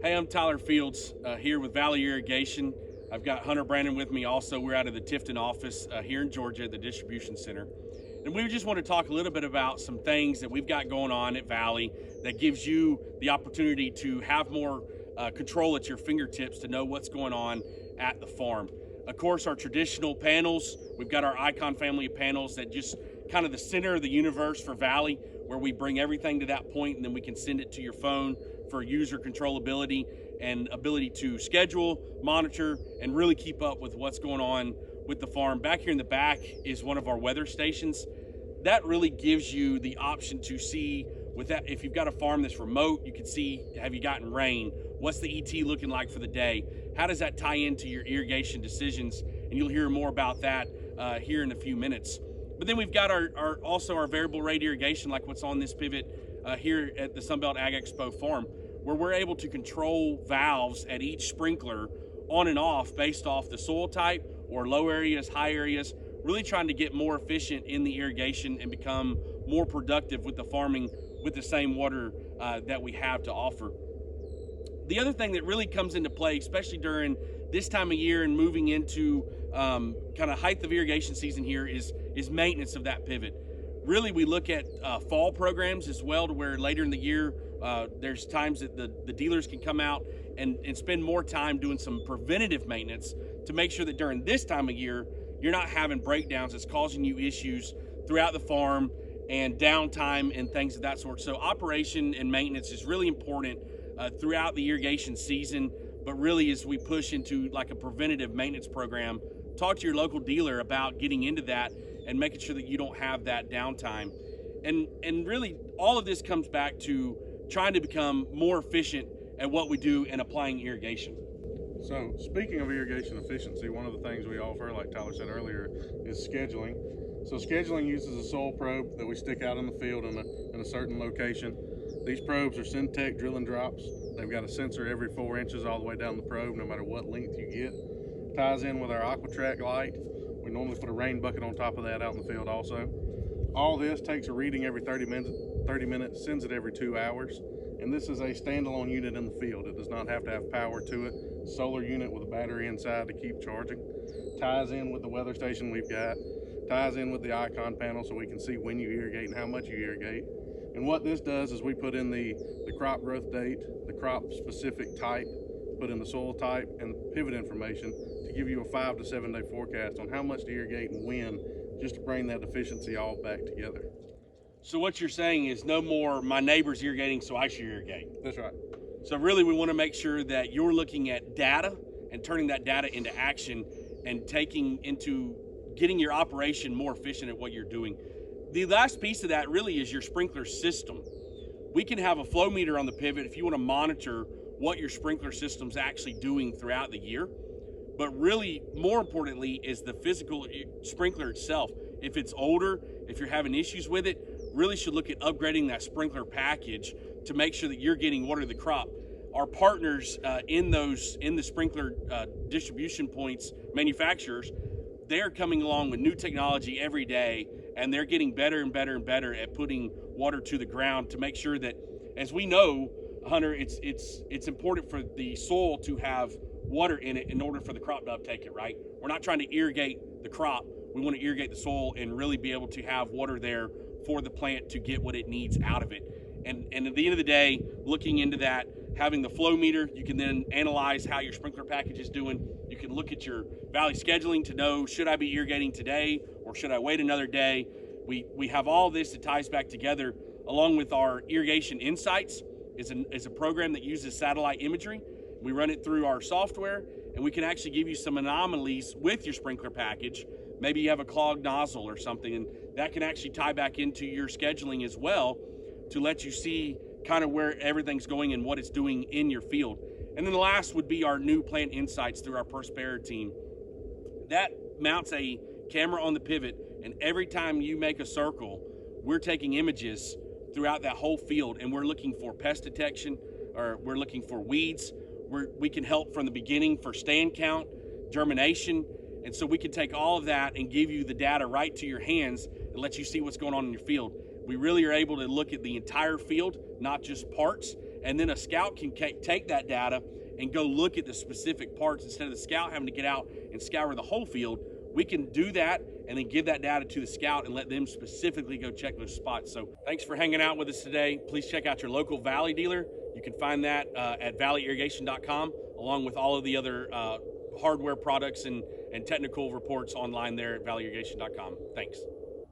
Hey, I'm Tyler Fields here with Valley Irrigation. I've got Hunter Brandon with me also. We're out of the Tifton office here in Georgia at the distribution center. And we just want to talk a little bit about some things that we've got going on at Valley that gives you the opportunity to have more control at your fingertips to know what's going on at the farm. Of course, our traditional panels, we've got our Icon family of panels that just kind of the center of the universe for Valley, where we bring everything to that point and then we can send it to your phone for user controllability and ability to schedule, monitor, and really keep up with what's going on with the farm. Back here in the back is one of our weather stations. That really gives you the option to see with that, if you've got a farm that's remote, you can see, have you gotten rain? What's the ET looking like for the day? How does that tie into your irrigation decisions? And you'll hear more about that here in a few minutes. But then we've got also our variable rate irrigation, like what's on this pivot here at the Sunbelt Ag Expo farm, where we're able to control valves at each sprinkler on and off based off the soil type or low areas, high areas, really trying to get more efficient in the irrigation and become more productive with the farming with the same water that we have to offer. The other thing that really comes into play, especially during this time of year and moving into kind of height of irrigation season here, is maintenance of that pivot. Really, we look at fall programs as well, to where later in the year, there's times that the dealers can come out and spend more time doing some preventative maintenance to make sure that during this time of year, you're not having breakdowns that's causing you issues throughout the farm and downtime and things of that sort. So operation and maintenance is really important throughout the irrigation season, but really as we push into like a preventative maintenance program, talk to your local dealer about getting into that and making sure that you don't have that downtime. And really all of this comes back to trying to become more efficient at what we do in applying irrigation. So speaking of irrigation efficiency, one of the things we offer, like Tyler said earlier, is scheduling. So scheduling uses a soil probe that we stick out in the field in a certain location. These probes are Syntec drilling drops. They've got a sensor every 4 inches all the way down the probe, no matter what length you get. Ties in with our AquaTrack light. We normally put a rain bucket on top of that out in the field also. All this takes a reading every 30 minutes, sends it every 2 hours. And this is a standalone unit in the field. It does not have to have power to it. Solar unit with a battery inside to keep charging. Ties in with the weather station we've got. Ties in with the Icon panel so we can see when you irrigate and how much you irrigate. And what this does is we put in the crop growth date, the crop specific type, put in the soil type and the pivot information to give you a 5 to 7 day forecast on how much to irrigate and when, just to bring that efficiency all back together. So what you're saying is no more my neighbor's irrigating, so I should irrigate. That's right. So really we want to make sure that you're looking at data and turning that data into action and getting your operation more efficient at what you're doing. The last piece of that really is your sprinkler system. We can have a flow meter on the pivot if you want to monitor what your sprinkler system's actually doing throughout the year. But really, more importantly, is the physical sprinkler itself. If it's older, if you're having issues with it, really should look at upgrading that sprinkler package to make sure that you're getting water to the crop. Our partners in the sprinkler distribution points, manufacturers, they're coming along with new technology every day, and they're getting better and better and better at putting water to the ground to make sure that, as we know, Hunter, it's important for the soil to have water in it in order for the crop to uptake it, right? We're not trying to irrigate the crop. We want to irrigate the soil and really be able to have water there for the plant to get what it needs out of it. And at the end of the day, looking into that, having the flow meter, you can then analyze how your sprinkler package is doing. You can look at your Valley scheduling to know, should I be irrigating today or should I wait another day? We have all this that ties back together, along with our Irrigation Insights. Is a program that uses satellite imagery. We run it through our software, and we can actually give you some anomalies with your sprinkler package. Maybe you have a clogged nozzle or something, and that can actually tie back into your scheduling as well to let you see kind of where everything's going and what it's doing in your field. And then the last would be our new plant insights through our Prospera team. That mounts a camera on the pivot, and every time you make a circle, we're taking images throughout that whole field, and we're looking for pest detection, or we're looking for weeds. We can help from the beginning for stand count, germination, and so we can take all of that and give you the data right to your hands and let you see what's going on in your field. We really are able to look at the entire field, not just parts, and then a scout can take that data and go look at the specific parts. Instead of the scout having to get out and scour the whole field, we can do that and then give that data to the scout and let them specifically go check those spots. So thanks for hanging out with us today. Please check out your local Valley dealer. You can find that at valleyirrigation.com, along with all of the other hardware products and technical reports online there at valleyirrigation.com. Thanks.